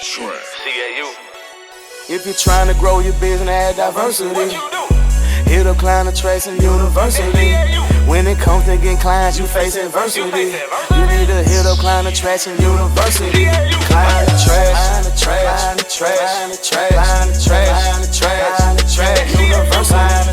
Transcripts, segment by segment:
CAU. If you're trying to grow your business and add diversity, What you do? hit up client attraction university. When it comes to getting clients, you face adversity. You need to hit up client attraction university. Client attraction, client attraction, client attraction, client attraction university. Client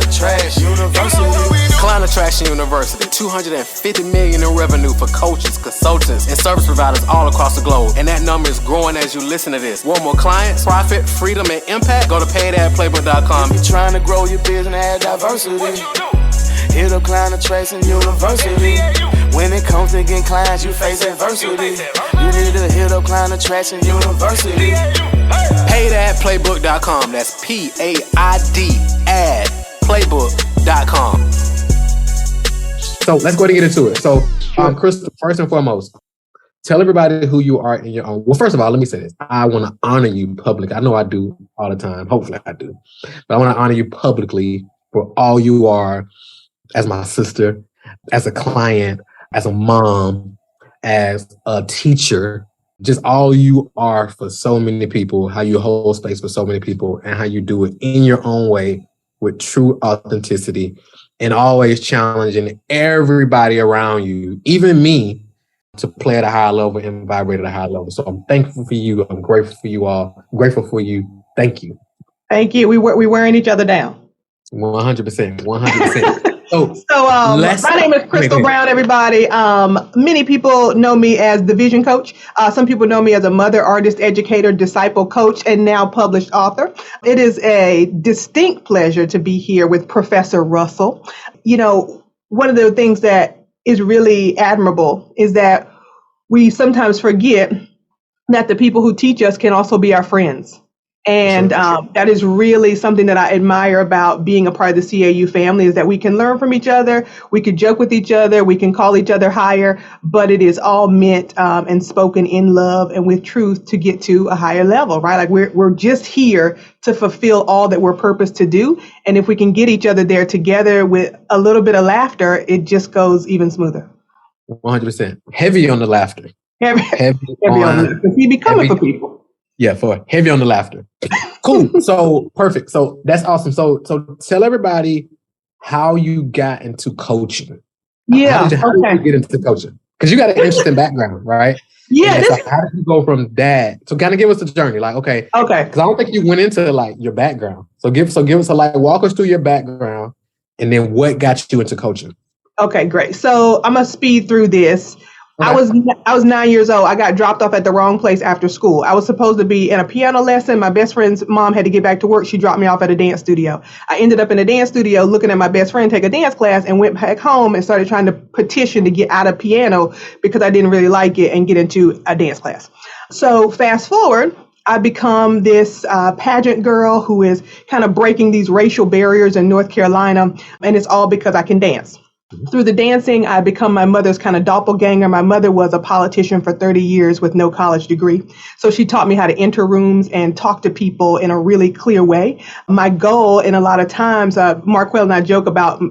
attraction university. Client Attraction University, $250 million in revenue for coaches, consultants, and service providers all across the globe. And that number is growing as you listen to this. Want more clients, profit, freedom, and impact? Go to paidadplaybook.com. If you're trying to grow your business and add diversity, What you do? hit up Client Attraction University. When it comes to getting clients, you face adversity. You need to hit up Client Attraction University. Paidadplaybook.com. That's PAID ad playbook.com. So let's go ahead and get into it. So, Christal, first and foremost, tell everybody who you are in your own. Well, first of all, let me say this. I want to honor you publicly. I know I do all the time. Hopefully I do. But I want to honor you publicly for all you are as my sister, as a client, as a mom, as a teacher, just all you are for so many people, how you hold space for so many people, and how you do it in your own way with true authenticity and always challenging everybody around you, even me, to play at a high level and vibrate at a high level. So I'm thankful for you. I'm grateful for you all. I'm grateful for you. Thank you. Thank you. We wearing each other down. 100%. 100%. So my name is Christal Brown, everybody. Many people know me as the Vision Coach. Some people know me as a mother, artist, educator, disciple, coach, and now published author. It is a distinct pleasure to be here with Professor Russell. You know, one of the things that is really admirable is that we sometimes forget that the people who teach us can also be our friends. And that is really something that I admire about being a part of the CAU family, is that we can learn from each other, we can joke with each other, we can call each other higher, but it is all meant and spoken in love and with truth to get to a higher level, right? Like we're just here to fulfill all that we're purposed to do. And if we can get each other there together with a little bit of laughter, it just goes even smoother. 100%. Heavy on the laughter. Heavy on the laughter. He be coming for people. Yeah, for heavy on the laughter. Cool. So perfect. So that's awesome. So tell everybody how you got into coaching. Yeah. How did you get into coaching? Because you got an interesting background, right? Yeah. So how did you go from that? So kind of give us the journey. Like, okay. Because I don't think you went into like your background. So give us walk us through your background and then what got you into coaching. Okay, great. So I'm gonna speed through this. Okay. I was 9 years old. I got dropped off at the wrong place after school. I was supposed to be in a piano lesson. My best friend's mom had to get back to work. She dropped me off at a dance studio. I ended up in a dance studio looking at my best friend take a dance class and went back home and started trying to petition to get out of piano because I didn't really like it and get into a dance class. So fast forward, I become this pageant girl who is kind of breaking these racial barriers in North Carolina, and it's all because I can dance. Through the dancing, I become my mother's kind of doppelganger. My mother was a politician for 30 years with no college degree. So she taught me how to enter rooms and talk to people in a really clear way. My goal, and a lot of times, Marquel and I joke about,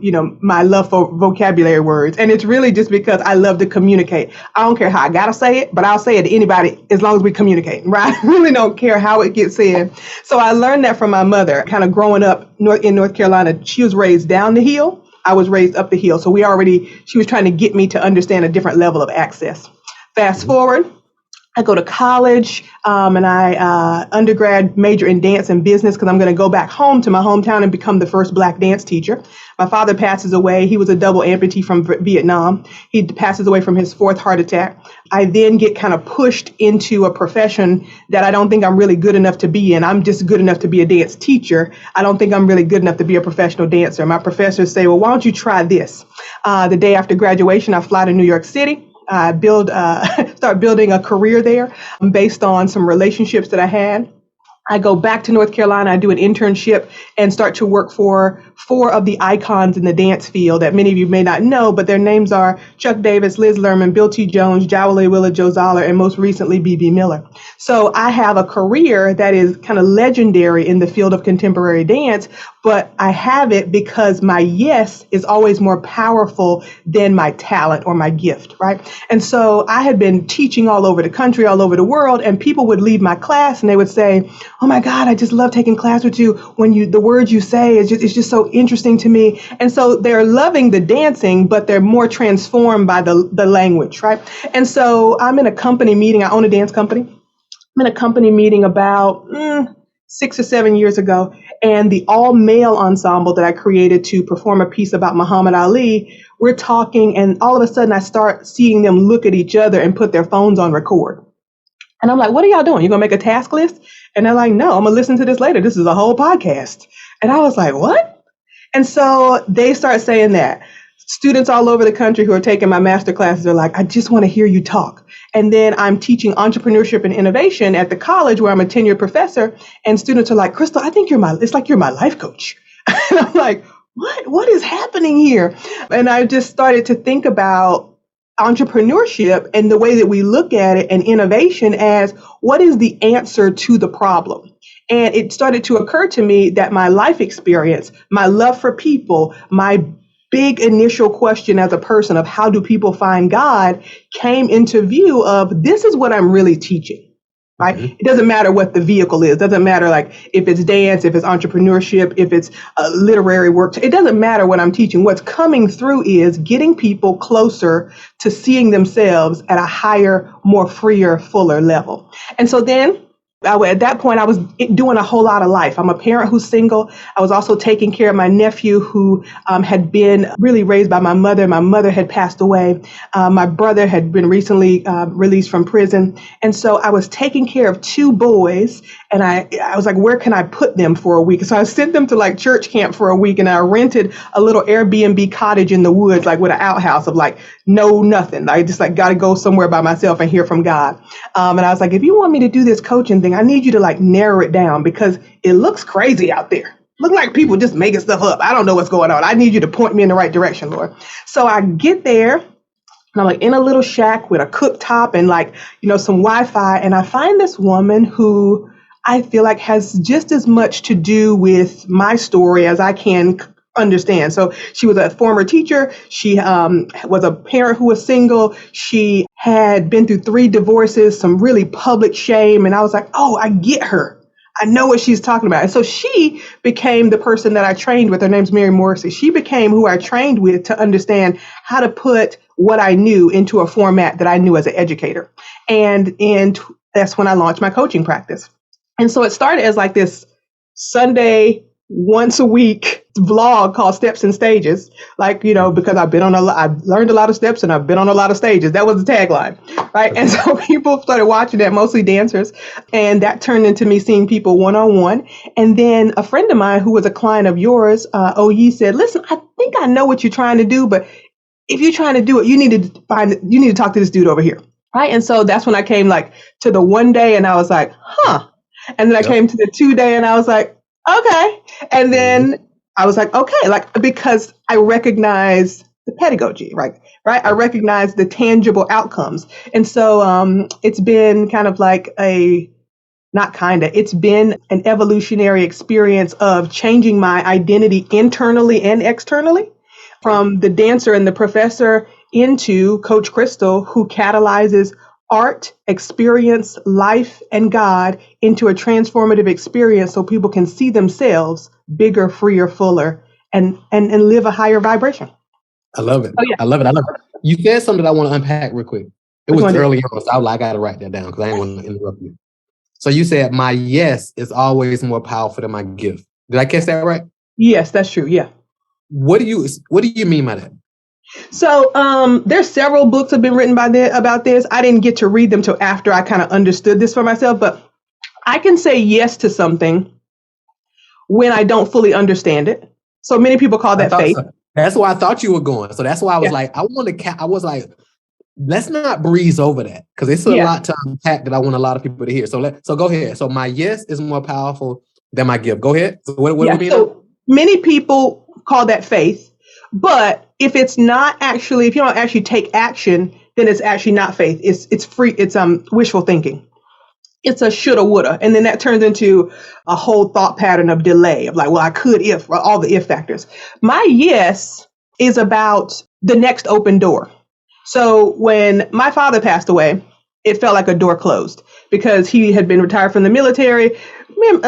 my love for vocabulary words. And it's really just because I love to communicate. I don't care how I got to say it, but I'll say it to anybody as long as we communicate, right? I really don't care how it gets said. So I learned that from my mother, kind of growing up in North Carolina. She was raised down the hill. I was raised up the hill. So she was trying to get me to understand a different level of access. Fast forward, I go to college and I undergrad major in dance and business because I'm going to go back home to my hometown and become the first Black dance teacher. My father passes away. He was a double amputee from Vietnam. He passes away from his fourth heart attack. I then get kind of pushed into a profession that I don't think I'm really good enough to be in. I'm just good enough to be a dance teacher. I don't think I'm really good enough to be a professional dancer. My professors say, well, why don't you try this? The day after graduation, I fly to New York City. I start building a career there based on some relationships that I had. I go back to North Carolina, I do an internship and start to work for 4 of the icons in the dance field that many of you may not know, but their names are Chuck Davis, Liz Lerman, Bill T. Jones, Jawole Willa, Joe Zoller, and most recently, B.B. Miller. So I have a career that is kind of legendary in the field of contemporary dance, but I have it because my yes is always more powerful than my talent or my gift, right? And so I had been teaching all over the country, all over the world, and people would leave my class and they would say, "Oh my God, I just love taking class with you. The words you say is just so interesting to me." And so they're loving the dancing, but they're more transformed by the language, right? And so I'm in a company meeting. I own a dance company. I'm in a company meeting about 6 or 7 years ago, and the all-male ensemble that I created to perform a piece about Muhammad Ali, we're talking, and all of a sudden I start seeing them look at each other and put their phones on record. And I'm like, "What are y'all doing? You gonna make a task list?" And they're like, "No, I'm gonna listen to this later. This is a whole podcast." And I was like, "What?" And so they start saying that. Students all over the country who are taking my master classes are like, "I just want to hear you talk." And then I'm teaching entrepreneurship and innovation at the college where I'm a tenured professor. And students are like, "Christal, I think it's like you're my life coach." And I'm like, what is happening here? And I just started to think about entrepreneurship and the way that we look at it and innovation as what is the answer to the problem? And it started to occur to me that my life experience, my love for people, my big initial question as a person of how do people find God came into view of this is what I'm really teaching, right? Mm-hmm. It doesn't matter what the vehicle is. It doesn't matter like if it's dance, if it's entrepreneurship, if it's literary work. It doesn't matter what I'm teaching. What's coming through is getting people closer to seeing themselves at a higher, more freer, fuller level. And so then at that point, I was doing a whole lot of life. I'm a parent who's single. I was also taking care of my nephew who had been really raised by my mother. My mother had passed away. My brother had been recently released from prison. And so I was taking care of two boys. And I was like, where can I put them for a week? So I sent them to like church camp for a week. And I rented a little Airbnb cottage in the woods, like with an outhouse of like, no, nothing. I just like got to go somewhere by myself and hear from God. And I was like, if you want me to do this coaching thing, I need you to like narrow it down because it looks crazy out there. Look like people just making stuff up. I don't know what's going on. I need you to point me in the right direction, Lord. So I get there and I'm like in a little shack with a cooktop and like, some Wi-Fi. And I find this woman who I feel like has just as much to do with my story as I can understand. So she was a former teacher. She was a parent who was single. She had been through 3 divorces, some really public shame. And I was like, oh, I get her. I know what she's talking about. And so she became the person that I trained with. Her name's Mary Morrissey. She became who I trained with to understand how to put what I knew into a format that I knew as an educator. And that's when I launched my coaching practice. And so it started as like this Sunday, once a week vlog called Steps and Stages, like, because I've learned a lot of steps and I've been on a lot of stages. That was the tagline, right? And so people started watching that, mostly dancers. And that turned into me seeing people one-on-one. And then a friend of mine who was a client of yours, OE, said, listen, I think I know what you're trying to do, but if you're trying to do it, you need to talk to this dude over here. Right. And so that's when I came like to the 1 day and I was like, huh. And then I came to the 2 day and I was like, okay. And then I was like, okay, like, because I recognize the pedagogy, right? I recognize the tangible outcomes. And so it's been kind of like it's been an evolutionary experience of changing my identity internally and externally from the dancer and the professor into Coach Christal, who catalyzes art, experience, life, and God into a transformative experience so people can see themselves bigger, freer, fuller, and live a higher vibration. I love it. Oh, yeah. I love it. You said something that I want to unpack real quick. It was early on, so I got to write that down because I didn't want to interrupt you. So you said my yes is always more powerful than my gift. Did I catch that right? Yes, that's true. Yeah. What do you mean by that? So there's several books have been written about this. I didn't get to read them till after I kind of understood this for myself, but I can say yes to something when I don't fully understand it. So many people call that faith. So. That's why I thought you were going. So that's why I was like, I was like, let's not breeze over that because it's a lot to unpack that I want a lot of people to hear. So go ahead. So my yes is more powerful than my gift. Go ahead. So what do we mean? So many people call that faith. But if you don't actually take action, then it's actually not faith. It's free. It's wishful thinking. it's a shoulda, woulda. And then that turns into a whole thought pattern of delay of like, well, I could if, or all the if factors. My yes is about the next open door. So when my father passed away, it felt like a door closed because he had been retired from the military. And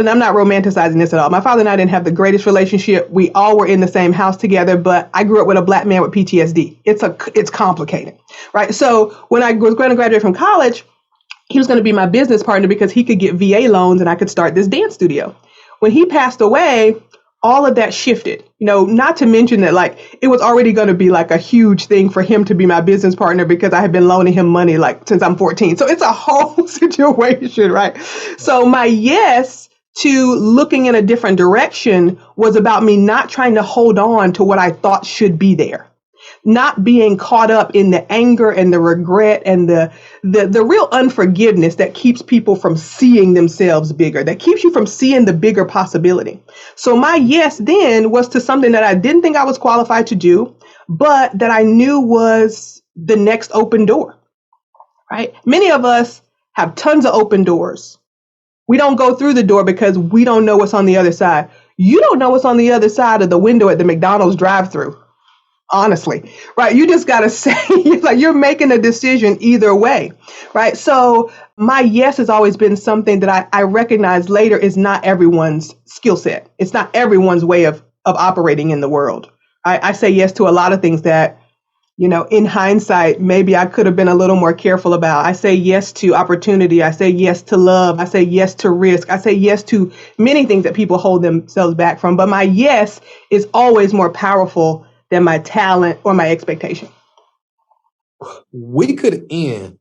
I'm not romanticizing this at all. My father and I didn't have the greatest relationship. We all were in the same house together, but I grew up with a black man with PTSD. It's complicated, right? So when I was going to graduate from college, he was going to be my business partner because he could get VA loans and I could start this dance studio. When he passed away, all of that shifted, not to mention that like it was already going to be like a huge thing for him to be my business partner because I had been loaning him money like since I'm 14. So it's a whole situation, right? So my yes to looking in a different direction was about me not trying to hold on to what I thought should be there. Not being caught up in the anger and the regret and the real unforgiveness that keeps people from seeing themselves bigger, that keeps you from seeing the bigger possibility. So my yes then was to something that I didn't think I was qualified to do, but that I knew was the next open door, right? Many of us have tons of open doors. We don't go through the door because we don't know what's on the other side. You don't know what's on the other side of the window at the McDonald's drive-thru. Honestly, right? You just got to say, like you're making a decision either way, right? So my yes has always been something that I recognize later is not everyone's skill set. It's not everyone's way of operating in the world. I say yes to a lot of things that, in hindsight, maybe I could have been a little more careful about. I say yes to opportunity. I say yes to love. I say yes to risk. I say yes to many things that people hold themselves back from. But my yes is always more powerful than my talent or my expectation. We could end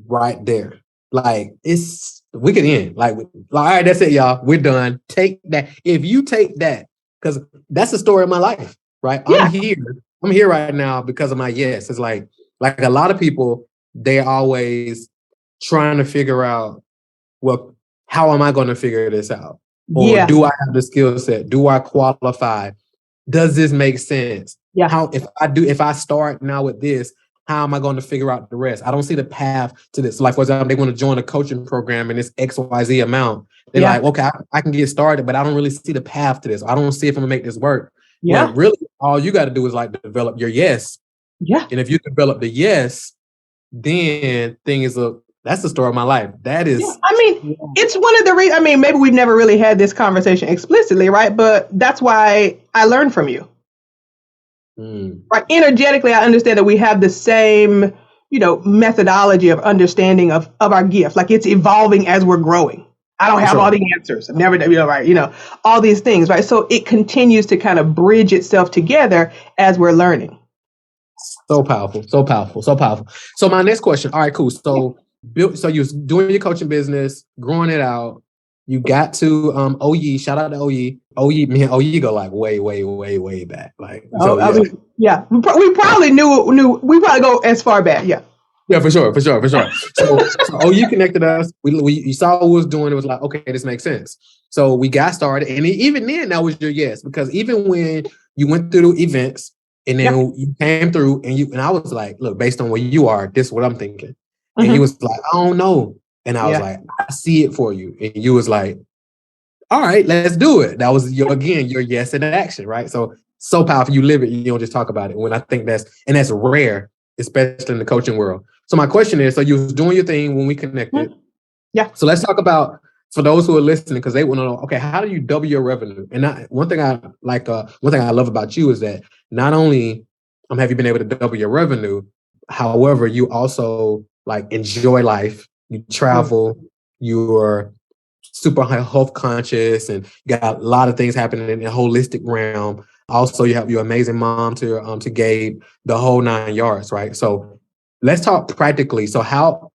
right there. Like we could end. Like, all right, that's it, y'all. We're done. Take that. If you take that, because that's the story of my life, right? Yeah. I'm here right now because of my yes. It's like a lot of people, they're always trying to figure out, well, how am I going to figure this out? Or do I have the skill set? Do I qualify? Does this make sense? Yeah. How if I start now with this, how am I going to figure out the rest? I don't see the path to this. Like, for example, they want to join a coaching program and it's XYZ amount. They're like, okay, I can get started, but I don't really see the path to this. I don't see if I'm gonna make this work. Yeah. But really, all you got to do is like develop your yes. Yeah. And if you develop the yes, then that's the story of my life. That is. Yeah. I mean, it's one of the reasons. I mean, maybe we've never really had this conversation explicitly, right? But that's why I learned from you. Right. Energetically, I understand that we have the same, methodology of understanding of our gift. Like it's evolving as we're growing. I don't have all the answers. I've never, right. All these things, right? So it continues to kind of bridge itself together as we're learning. So powerful. So powerful. So powerful. So my next question. All right, cool. So you're doing your coaching business, growing it out. You got to OE. Shout out to OE. Me and OE go like way back. Like, we probably knew. We probably go as far back. Yeah. Yeah, for sure. So OE connected us. You saw what we was doing. It was like, okay, this makes sense. So we got started, and even then, that was your yes, because even when you went through the events, and then you came through, and I was like, look, based on where you are, this is what I'm thinking. And he was like, I don't know. And I was like, I see it for you. And you was like, all right, let's do it. That was your yes in action, right? So powerful. You live it. You don't just talk about it. When I think that's rare, especially in the coaching world. So my question is, so you was doing your thing when we connected. Yeah. So let's talk about, for those who are listening, because they want to know, okay, how do you double your revenue? And one thing I love about you is that not only have you been able to double your revenue, however, you also like enjoy life. You travel, you're super health conscious, and you got a lot of things happening in the holistic realm. Also, you have your amazing mom to Gabe, the whole 9 yards, right? So let's talk practically. So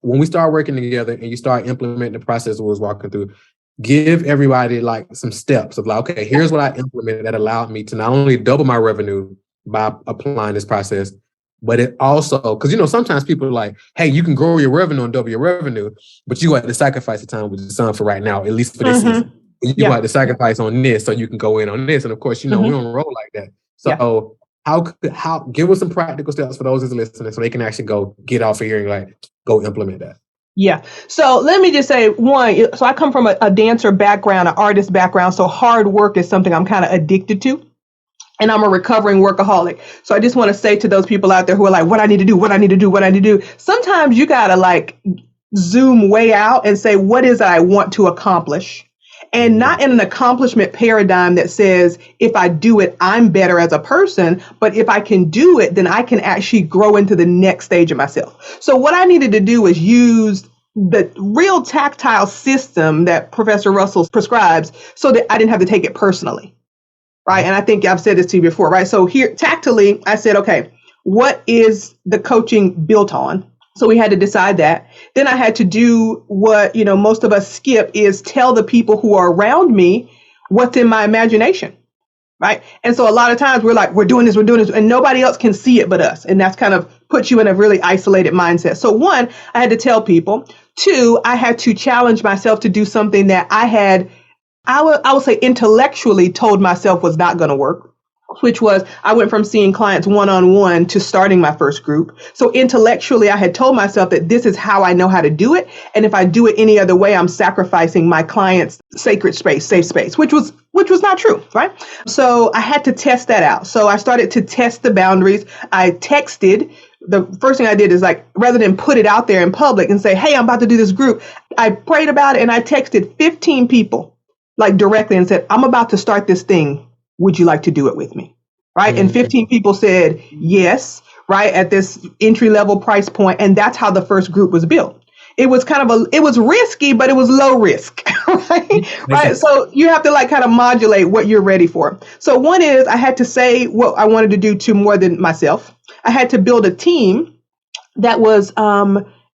when we start working together and you start implementing the process we was walking through, give everybody like some steps of like, okay, here's what I implemented that allowed me to not only double my revenue by applying this process, but it also, because sometimes people are like, hey, you can grow your revenue and double your revenue, but you have to sacrifice the time with your son for right now, at least for this season. You have to sacrifice on this so you can go in on this. And of course, we don't roll like that. So how give us some practical steps for those who's listening so they can actually go get off of here and like go implement that. Yeah. So let me just say one. So I come from a dancer background, an artist background. So hard work is something I'm kind of addicted to. And I'm a recovering workaholic. So I just want to say to those people out there who are like, what I need to do, what I need to do, what I need to do. Sometimes you got to like zoom way out and say, what is it I want to accomplish? And not in an accomplishment paradigm that says, if I do it, I'm better as a person. But if I can do it, then I can actually grow into the next stage of myself. So what I needed to do is use the real tactile system that Professor Russell prescribes so that I didn't have to take it personally. Right. And I think I've said this to you before. Right. So here, tactily, I said, OK, what is the coaching built on? So we had to decide that. Then I had to do what, most of us skip is tell the people who are around me what's in my imagination. Right. And so a lot of times we're like, we're doing this, and nobody else can see it but us. And that's kind of puts you in a really isolated mindset. So one, I had to tell people. Two, I had to challenge myself to do something that I would say intellectually told myself was not going to work, which was I went from seeing clients one-on-one to starting my first group. So intellectually, I had told myself that this is how I know how to do it. And if I do it any other way, I'm sacrificing my clients' sacred space, safe space, which was not true, right? So I had to test that out. So I started to test the boundaries. I texted. The first thing I did is like, rather than put it out there in public and say, hey, I'm about to do this group, I prayed about it and I texted 15 people. Like directly and said, I'm about to start this thing. Would you like to do it with me? Right. Mm-hmm. And 15 people said yes, right, at this entry level price point. And that's how the first group was built. It was it was risky, but it was low risk. Right. Right. So you have to like kind of modulate what you're ready for. So one is I had to say what I wanted to do to more than myself. I had to build a team that was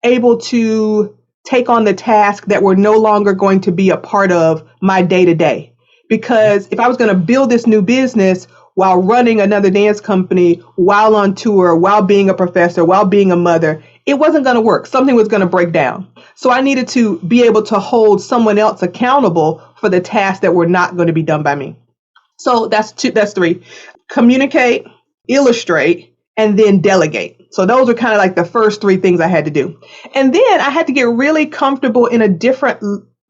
able to take on the task that were no longer going to be a part of my day to day. Because if I was going to build this new business while running another dance company, while on tour, while being a professor, while being a mother, it wasn't going to work. Something was going to break down. So I needed to be able to hold someone else accountable for the tasks that were not going to be done by me. So that's three. Communicate, illustrate, and then delegate. So those are kind of like the first three things I had to do. And then I had to get really comfortable in a different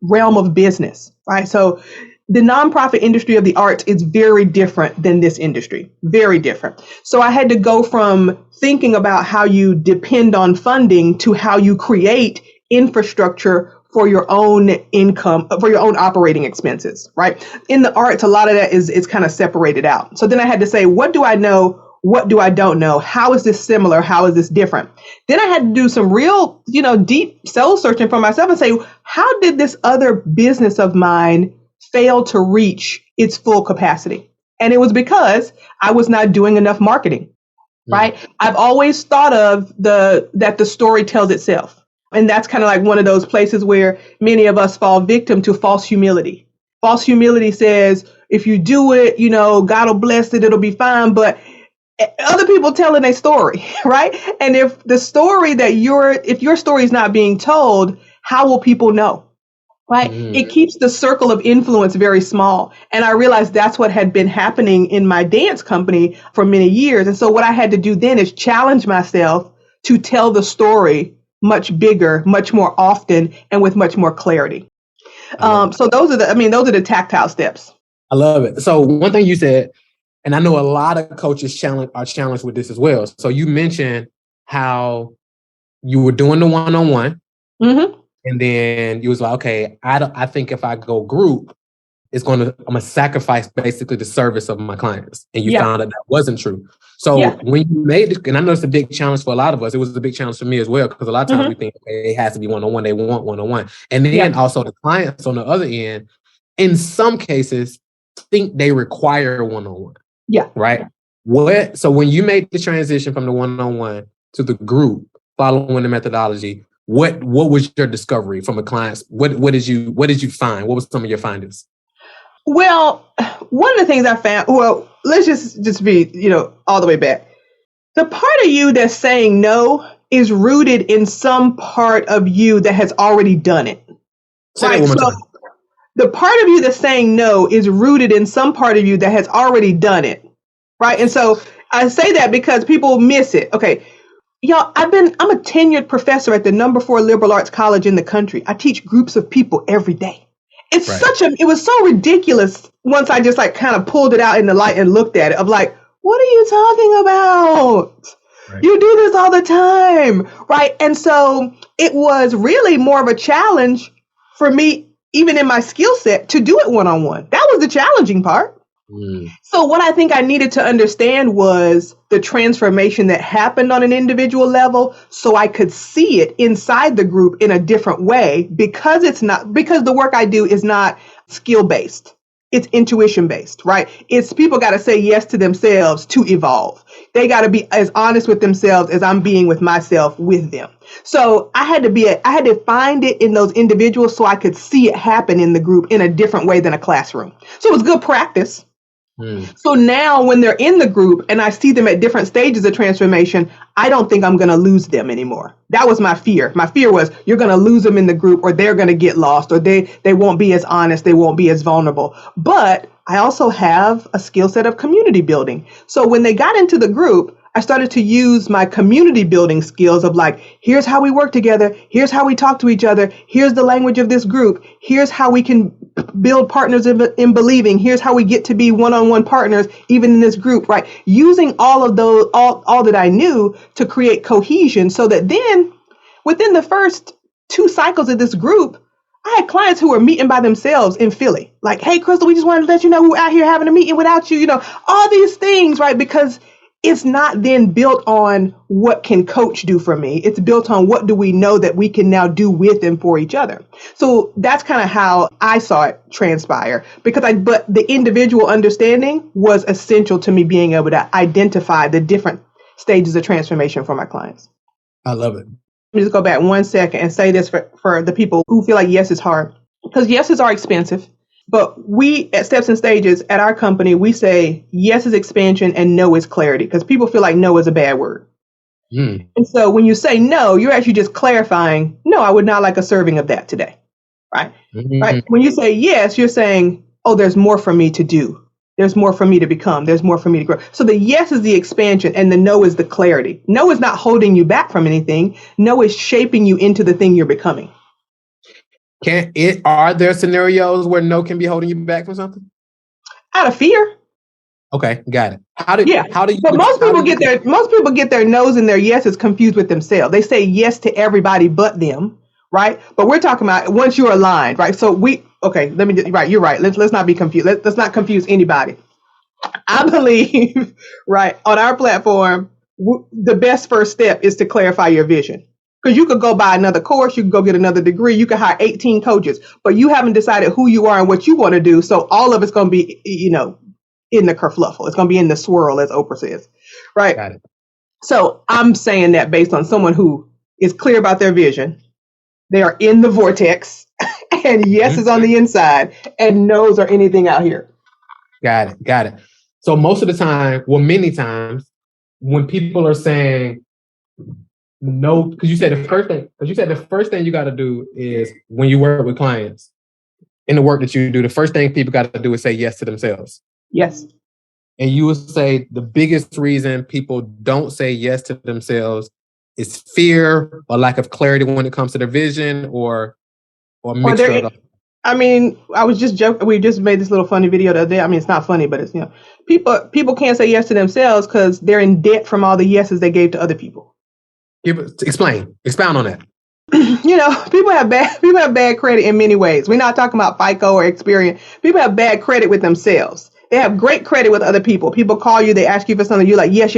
realm of business, right? So the nonprofit industry of the arts is very different than this industry, very different. So I had to go from thinking about how you depend on funding to how you create infrastructure for your own income, for your own operating expenses, right? In the arts, a lot of that is kind of separated out. So then I had to say, what do I know? What do I don't know? How is this similar? How is this different? Then I had to do some real, deep soul searching for myself and say, how did this other business of mine fail to reach its full capacity? And it was because I was not doing enough marketing, right? I've always thought of that the story tells itself. And that's kind of like one of those places where many of us fall victim to false humility. False humility says, if you do it, God will bless it, it'll be fine. But other people telling a story, right? And if the story if your story is not being told, how will people know? Right? It keeps the circle of influence very small. And I realized that's what had been happening in my dance company for many years. And so what I had to do then is challenge myself to tell the story much bigger, much more often, and with much more clarity. So those are the tactile steps. I love it. So one thing you said, and I know a lot of coaches are challenged with this as well. So you mentioned how you were doing the one-on-one, and then you was like, okay, I think if I go group, I'm gonna sacrifice basically the service of my clients. And you found that wasn't true. So when you made this, and I know it's a big challenge for a lot of us, it was a big challenge for me as well, because a lot of times we think, okay, it has to be one-on-one, they want one-on-one. And then also the clients on the other end, in some cases, think they require one-on-one. Yeah. Right. So when you made the transition from the one-on-one to the group, following the methodology, what was your discovery from a client? What did you find? What was some of your findings? Well, one of the things I found, let's just be, all the way back. The part of you that's saying no is rooted in some part of you that has already done it. Right. So the part of you that's saying no is rooted in some part of you that has already done it. Right. And so I say that because people miss it. Okay. Y'all, I'm a tenured professor at the number 4 liberal arts college in the country. I teach groups of people every day. It was so ridiculous once I just like kind of pulled it out in the light and looked at it of like, what are you talking about? Right. You do this all the time, right? And so it was really more of a challenge for me, even in my skill set, to do it one-on-one. That was the challenging part. So what I think I needed to understand was the transformation that happened on an individual level so I could see it inside the group in a different way because the work I do is not skill based. It's intuition based, right? It's people got to say yes to themselves to evolve. They got to be as honest with themselves as I'm being with myself with them. So I had to find it in those individuals so I could see it happen in the group in a different way than a classroom. So it was good practice. So now when they're in the group and I see them at different stages of transformation, I don't think I'm going to lose them anymore. That was my fear. My fear was you're going to lose them in the group or they're going to get lost or they won't be as honest. They won't be as vulnerable. But I also have a skill set of community building. So when they got into the group, I started to use my community building skills of like, here's how we work together. Here's how we talk to each other. Here's the language of this group. Here's how we can build partners in believing. Here's how we get to be one-on-one partners, even in this group, right? Using all of those, all that I knew to create cohesion so that then within the first 2 cycles of this group, I had clients who were meeting by themselves in Philly. Like, hey, Christal, we just wanted to let you know we're out here having a meeting without you, all these things, right? Because it's not then built on what can coach do for me. It's built on what do we know that we can now do with and for each other. So that's kind of how I saw it transpire but the individual understanding was essential to me being able to identify the different stages of transformation for my clients. I love it. Let me just go back 1 second and say this for the people who feel like yes is hard, because yeses are expensive. But we at Steps and Stages at our company, we say yes is expansion and no is clarity because people feel like no is a bad word. And so when you say no, you're actually just clarifying, no, I would not like a serving of that today. Right? Right. When you say yes, you're saying, oh, there's more for me to do. There's more for me to become. There's more for me to grow. So the yes is the expansion and the no is the clarity. No is not holding you back from anything. No is shaping you into the thing you're becoming. Are there scenarios where no can be holding you back from something? Out of fear. Okay, got it. How do you? But most people get their no's and their yeses confused with themselves. They say yes to everybody but them, right? But we're talking about once you're aligned, right? So you're right. Let's not be confused. Let's not confuse anybody. I believe, right, on our platform, the best first step is to clarify your vision. Because you could go buy another course, you could go get another degree, you could hire 18 coaches, but you haven't decided who you are and what you want to do. So all of it's going to be, in the kerfluffle. It's going to be in the swirl, as Oprah says, right? Got it. So I'm saying that based on someone who is clear about their vision. They are in the vortex, and yes is on the inside, and no's are anything out here. Got it. So most of the time, many times, when people are saying no, because you said the first thing you got to do is when you work with clients in the work that you do, the first thing people got to do is say yes to themselves. Yes. And you would say the biggest reason people don't say yes to themselves is fear or lack of clarity when it comes to their vision or mixture of the. I mean, I was just joking. We just made this little funny video the other day. I mean, it's not funny, but it's, people can't say yes to themselves because they're in debt from all the yeses they gave to other people. Expound on that. People have bad credit in many ways. We're not talking about FICO or Experian. People have bad credit with themselves. They have great credit with other people. People call you, they ask you for something, you're like, yes,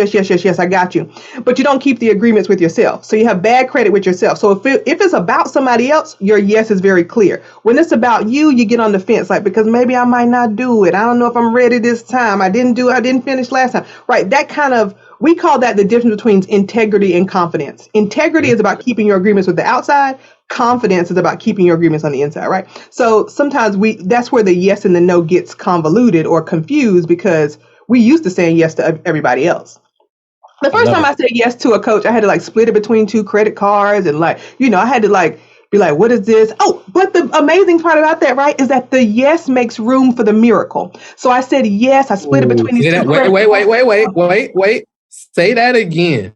I got you. But you don't keep the agreements with yourself. So you have bad credit with yourself. So if it's about somebody else, your yes is very clear. When it's about you, you get on the fence, like, because maybe I might not do it. I don't know if I'm ready this time. I didn't finish last time. Right. That kind of, we call that the difference between integrity and confidence. Integrity is about keeping your agreements with the outside. Confidence is about keeping your agreements on the inside, right? So sometimes that's where the yes and the no gets convoluted or confused because we used to saying yes to everybody else. The first time I said yes to a coach, I had to split it between 2 credit cards and I had to be like, what is this? Oh, but the amazing part about that, right, is that the yes makes room for the miracle. So I said yes, I split it between these 2 Wait. Say that again.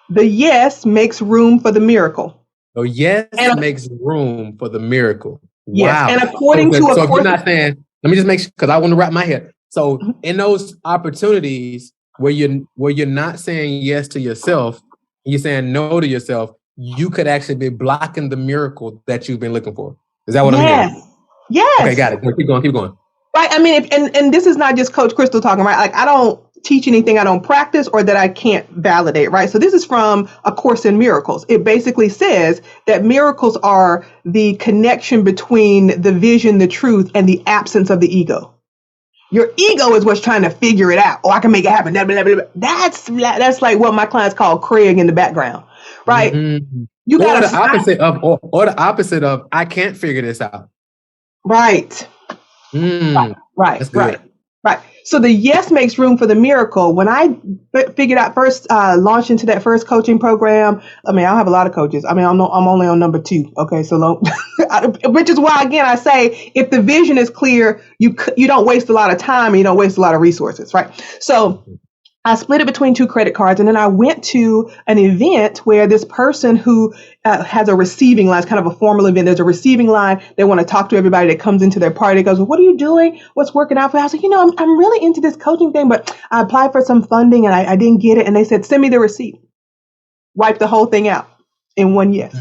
The yes makes room for the miracle. So yes And makes room for the miracle. yes, Wow. and according to So a if you're course, not saying, let me just make sure, because I want to wrap my head. So in those opportunities where you're not saying yes to yourself, you're saying no to yourself, you could actually be blocking the miracle that you've been looking for. Is that what I'm hearing? Yes. Okay, got it. Keep going. Right. I mean, and this is not just Coach Christal talking, right? Like, I don't teach anything I don't practice or that I can't validate, right? So this is from A Course in Miracles. It basically says that miracles are the connection between the vision, the truth, and the absence of the ego. Your ego is what's trying to figure it out. Oh, I can make it happen. Blah, blah, blah, blah. That's like what my clients call Craig in the background, right? Mm-hmm. You got the opposite of, or the opposite of, I can't figure this out. Right. Right. So the yes makes room for the miracle. When I figured out first, launched into that first coaching program, I mean, I have a lot of coaches. I mean, I'm only on number 2. Okay. So which is why, again, I say, if the vision is clear, you don't waste a lot of time and you don't waste a lot of resources. Right. So I split it between 2 credit cards, and then I went to an event where this person who has a receiving line, it's kind of a formal event. There's a receiving line. They want to talk to everybody that comes into their party. They goes, well, what are you doing? What's working out for you? I was like, I'm really into this coaching thing, but I applied for some funding and I didn't get it. And they said, send me the receipt. Wipe the whole thing out in one yes.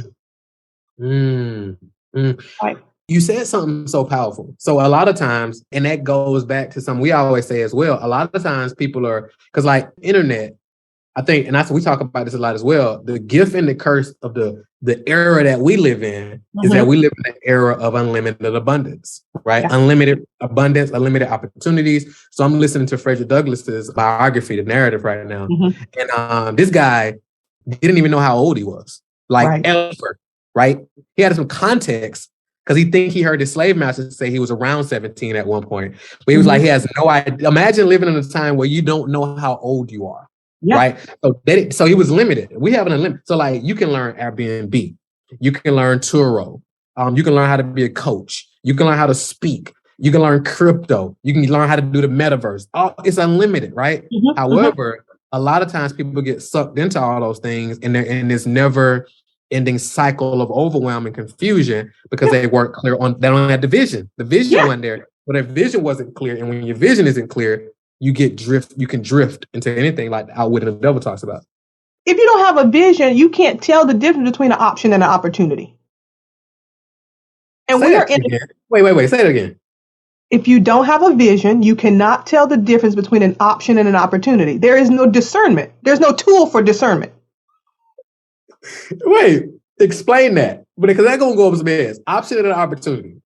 Right. You said something so powerful. So a lot of times, and that goes back to something we always say as well, a lot of times people are, because like internet, I think, and we talk about this a lot as well, the gift and the curse of the era that we live in is that we live in an era of unlimited abundance, right? Yeah. Unlimited abundance, unlimited opportunities. So I'm listening to Frederick Douglass's biography, the narrative right now. And this guy didn't even know how old he was, ever, right? He had some context, because he heard his slave master say he was around 17 at one point. But he was like, he has no idea. Imagine living in a time where you don't know how old you are, right? So he was limited. We have an unlimited. So like, you can learn Airbnb. You can learn Turo. You can learn how to be a coach. You can learn how to speak. You can learn crypto. You can learn how to do the metaverse. It's unlimited, right? However, a lot of times people get sucked into all those things, and they're in this never-ending cycle of overwhelm and confusion because they weren't clear on. They don't have the vision. The vision wasn't there, but their vision wasn't clear. And when your vision isn't clear, you can drift into anything, like Outwit and the Devil talks about. If you don't have a vision, you can't tell the difference between an option and an opportunity. And wait. Say it again. If you don't have a vision, you cannot tell the difference between an option and an opportunity. There is no discernment. There's no tool for discernment. Wait, explain that. Because that's gonna go over some heads. Option and an opportunity.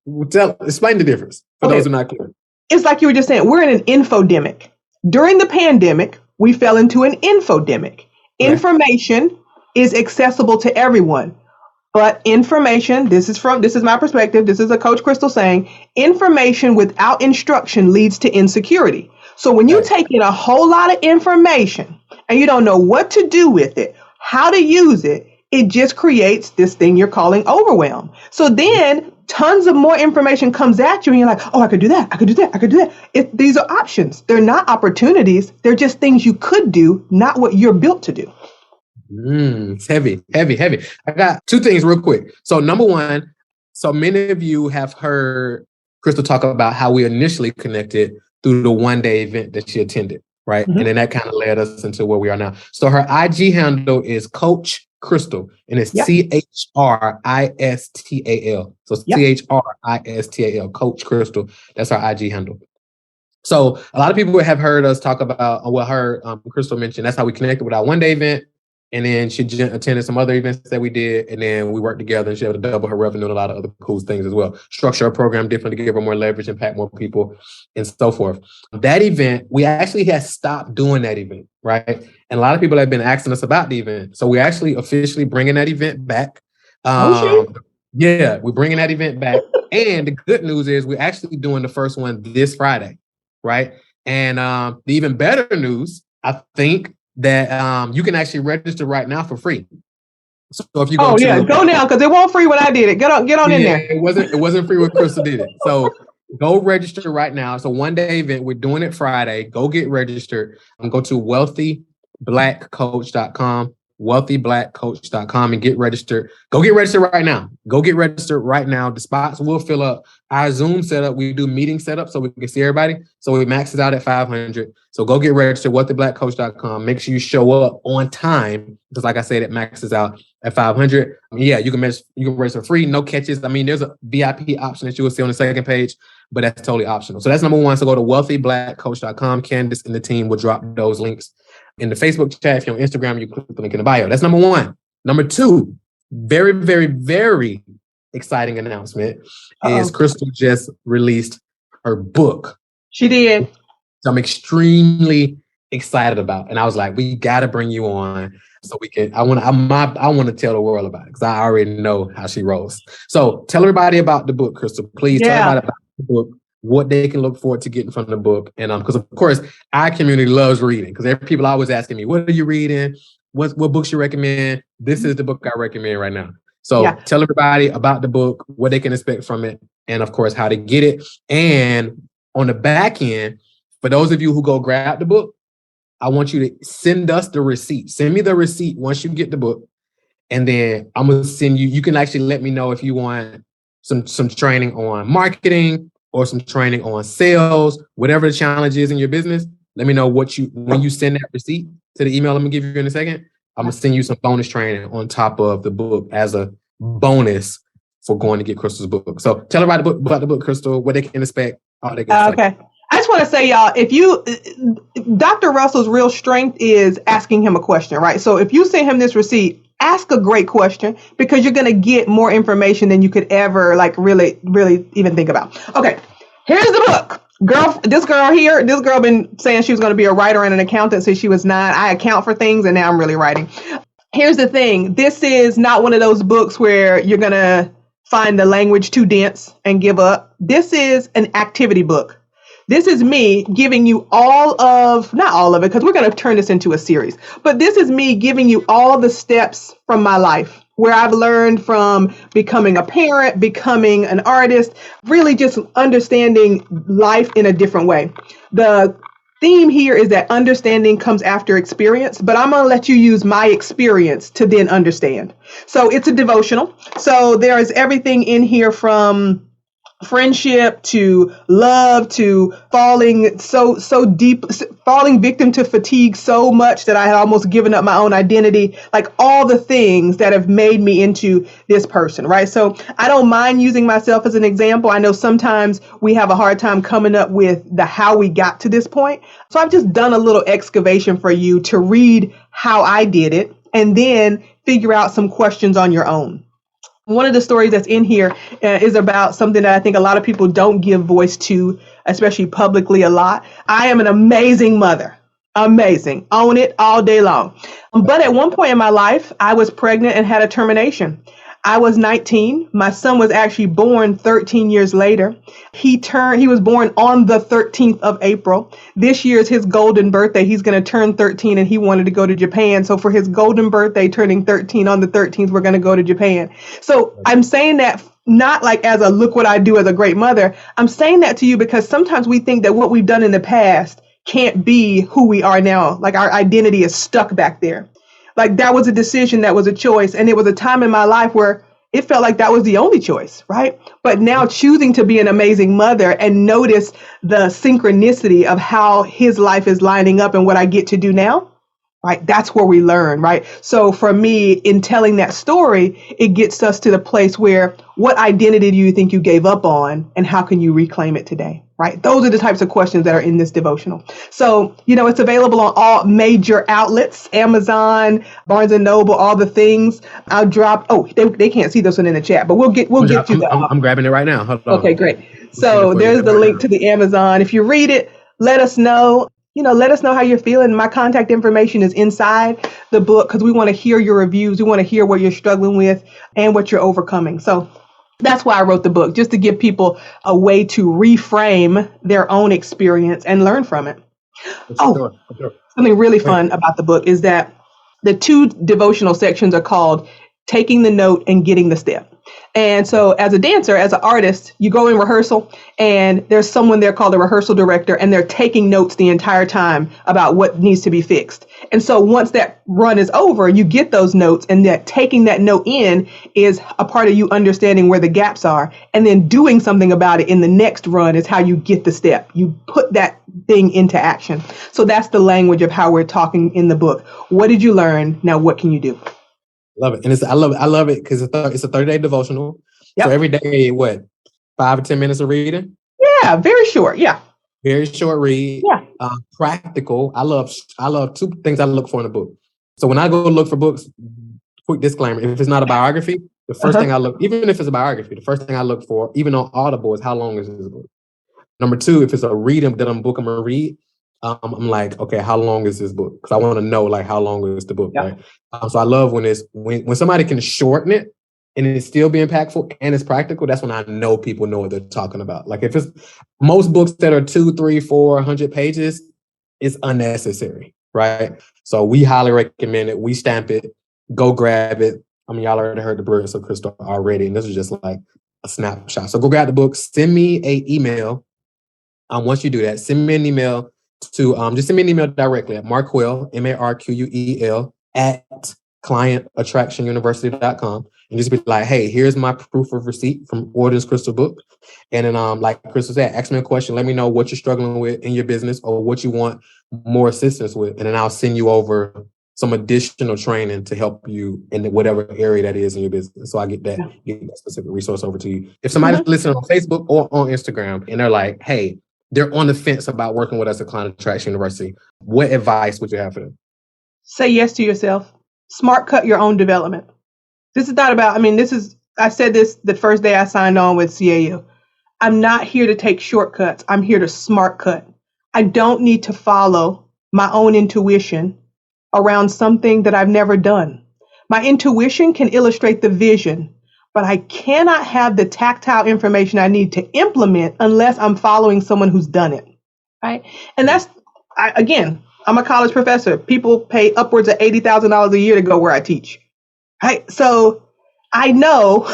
Explain the difference for those who are not clear. It's like you were just saying, we're in an infodemic. During the pandemic, we fell into an infodemic. Information is accessible to everyone. But information, this is my perspective, this is a Coach Christal saying, information without instruction leads to insecurity. So when you take in a whole lot of information and you don't know what to do with it, how to use it, it just creates this thing you're calling overwhelm. So then tons of more information comes at you and you're like, oh, I could do that. I could do that. I could do that. These are options. They're not opportunities. They're just things you could do, not what you're built to do. It's heavy. I got 2 things real quick. So number 1, so many of you have heard Christal talk about how we initially connected through the one-day event that she attended, right? And then that kind of led us into where we are now. So her IG handle is Coach Christal, and it's Christal. So Christal, Coach Christal. That's our IG handle. So a lot of people have heard us talk about, Christal mentioned, that's how we connected with our one-day event. And then she attended some other events that we did. And then we worked together, and she had to double her revenue and a lot of other cool things as well. Structure her program differently to give her more leverage, impact more people, and so forth. That event, we actually had stopped doing that event, right? And a lot of people have been asking us about the event. So we're actually officially bringing that event back. We're bringing that event back. And the good news is we're actually doing the first one this Friday, right? And the even better news, I think, that you can actually register right now for free. So if you go go now, because it wasn't free when I did it. Get on in there. It wasn't free when Christal did it. So go register right now. It's a one-day event. We're doing it Friday. Go get registered and go to wealthyblackcoach.com. wealthyblackcoach.com and get registered. Go get registered right now. Go get registered right now. The spots will fill up. Our Zoom setup, we do meeting setup so we can see everybody. So we max it out at 500. So go get registered, wealthyblackcoach.com. Make sure you show up on time because, like I said, it maxes out at 500. Yeah, you can register free, no catches. I mean, there's a VIP option that you will see on the second page, but that's totally optional. So that's number one. So go to wealthyblackcoach.com. Candace and the team will drop those links in the Facebook chat. If you're on Instagram, you click the link in the bio. That's number one. Number two, very, very, very exciting announcement is Christal just released her book. She did. So I'm extremely excited about, and I was like, we got to bring you on so we can. I want to tell the world about it because I already know how she rolls. So tell everybody about the book, Christal. Please tell everybody about the book, what they can look forward to getting from the book, and because of course our community loves reading because people are always asking me, what are you reading? What books you recommend? This is the book I recommend right now. So tell everybody about the book, what they can expect from it, and of course how to get it. And on the back end, for those of you who go grab the book, I want you to send us the receipt. Send me the receipt once you get the book. And then I'm going to send you can actually let me know if you want some training on marketing or some training on sales, whatever the challenge is in your business. Let me know when you send that receipt to the email I'm going to give you in a second. I'm going to send you some bonus training on top of the book as a bonus for going to get Christal's book. So tell her about the book, Christal, what they can expect. All they can okay. I just want to say, y'all, Dr. Russell's real strength is asking him a question, right? So if you send him this receipt, ask a great question because you're going to get more information than you could ever really, really even think about. Okay. Here's the book. This girl been saying she was going to be a writer and an accountant since she was 9. I account for things and now I'm really writing. Here's the thing. This is not one of those books where you're going to find the language too dense and give up. This is an activity book. This is me giving you not all of it, because we're going to turn this into a series, but this is me giving you all the steps from my life where I've learned from becoming a parent, becoming an artist, really just understanding life in a different way. The theme here is that understanding comes after experience, but I'm going to let you use my experience to then understand. So it's a devotional. So there is everything in here from friendship to love to falling victim to fatigue so much that I had almost given up my own identity, like all the things that have made me into this person, right? So I don't mind using myself as an example. I know sometimes we have a hard time coming up with how we got to this point. So I've just done a little excavation for you to read how I did it and then figure out some questions on your own. One of the stories that's in here is about something that I think a lot of people don't give voice to, especially publicly a lot. I am an amazing mother. Amazing. Own it all day long. But at one point in my life, I was pregnant and had a termination. I was 19. My son was actually born 13 years later. He was born on the 13th of April. This year is his golden birthday. He's going to turn 13 and he wanted to go to Japan. So for his golden birthday, turning 13 on the 13th, we're going to go to Japan. So I'm saying that not like as a look what I do as a great mother. I'm saying that to you because sometimes we think that what we've done in the past can't be who we are now. Like our identity is stuck back there. Like that was a decision, that was a choice. And it was a time in my life where it felt like that was the only choice, right? But now choosing to be an amazing mother and notice the synchronicity of how his life is lining up and what I get to do now, right? That's where we learn, right? So for me, in telling that story, it gets us to the place where what identity do you think you gave up on and how can you reclaim it today? Right? Those are the types of questions that are in this devotional. So, it's available on all major outlets, Amazon, Barnes and Noble, all the things. I'll drop. Oh, they can't see this one in the chat, but we'll get to that. I'm grabbing it right now. Hold on. Okay, great. So there's the link to the Amazon. If you read it, let us know. Let us know how you're feeling. My contact information is inside the book because we want to hear your reviews. We want to hear what you're struggling with and what you're overcoming. So that's why I wrote the book, just to give people a way to reframe their own experience and learn from it. Something really fun about the book is that the 2 devotional sections are called Taking the Note and Getting the Step. And so as a dancer, as an artist, you go in rehearsal and there's someone there called the rehearsal director, and they're taking notes the entire time about what needs to be fixed. And so once that run is over, you get those notes, and that taking that note in is a part of you understanding where the gaps are, and then doing something about it in the next run is how you get the step. You put that thing into action. So that's the language of how we're talking in the book. What did you learn? Now what can you do? Love it. And I love it because it's a 30-day devotional. Yep. So every day, 5 or 10 minutes of reading? Yeah, very short. Yeah. Very short read. Yeah. Practical. I love two things I look for in a book. So when I go look for books, quick disclaimer, if it's not a biography, the first thing I look, even if it's a biography, the first thing I look for, even on Audible, is how long is this book? Number two, if it's a book I'm going to read, I'm like, okay, how long is this book? Because I want to know, like, how long is the book, right? So I love when somebody can shorten it and it still be impactful and it's practical. That's when I know people know what they're talking about. Like, if it's most books that are 200, 300, 400 pages, it's unnecessary, right? So we highly recommend it. We stamp it. Go grab it. I mean, y'all already heard the brilliance of Christal already, and this is just like a snapshot. So go grab the book. Send me an email. Once you do that, send me an email to just send me an email directly at Marquel, Marquel, at clientattractionuniversity.com, and just be like, hey, here's my proof of receipt from ordering Christal book. And then like Christal said, ask me a question. Let me know what you're struggling with in your business or what you want more assistance with. And then I'll send you over some additional training to help you in whatever area that is in your business. So I get that specific resource over to you. If somebody's listening on Facebook or on Instagram and they're like, hey, they're on the fence about working with us at Client Attraction University, what advice would you have for them? Say yes to yourself. Smart cut your own development. This is not about, I said this the first day I signed on with CAU. I'm not here to take shortcuts. I'm here to smart cut. I don't need to follow my own intuition around something that I've never done. My intuition can illustrate the vision, but I cannot have the tactile information I need to implement unless I'm following someone who's done it, right? And I'm a college professor. People pay upwards of $80,000 a year to go where I teach, right? So I know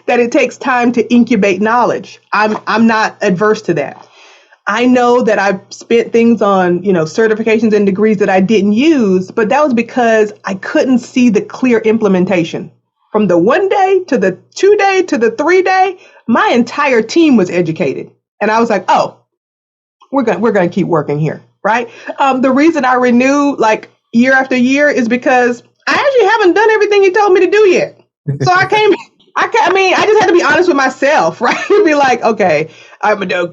that it takes time to incubate knowledge. I'm not adverse to that. I know that I've spent things on, certifications and degrees that I didn't use, but that was because I couldn't see the clear implementation. From the 1 day to the 2 day to the 3 day, my entire team was educated. And I was like, oh, we're going to keep working here, right? The reason I renew like year after year is because I actually haven't done everything he told me to do yet. So I just had to be honest with myself, right? Be like, okay,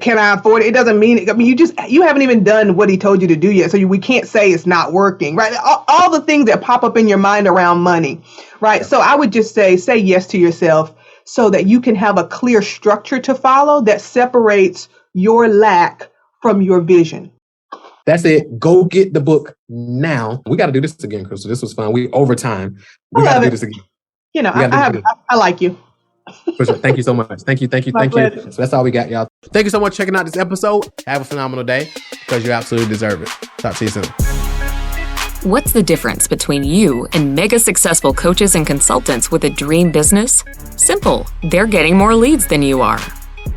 can I afford it? It doesn't mean it. I mean, you haven't even done what he told you to do yet. So we can't say it's not working, right? All the things that pop up in your mind around money, right? Yeah. So I would just say yes to yourself so that you can have a clear structure to follow that separates your lack from your vision. That's it. Go get the book now. We got to do this again, Christal. This was fun. We overtime. We got to do this again. I like you. For sure. Thank you so much. Thank you. So that's all we got, y'all. Thank you so much for checking out this episode. Have a phenomenal day because you absolutely deserve it. Talk to you soon. What's the difference between you and mega successful coaches and consultants with a dream business? Simple. They're getting more leads than you are.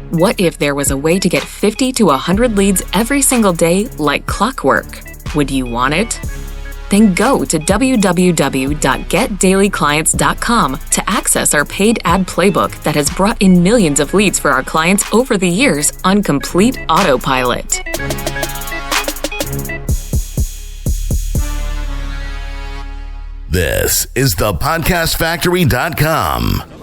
What if there was a way to get 50 to 100 leads every single day like clockwork? Would you want it? Then go to www.getdailyclients.com to access our paid ad playbook that has brought in millions of leads for our clients over the years on complete autopilot. This is thepodcastfactory.com.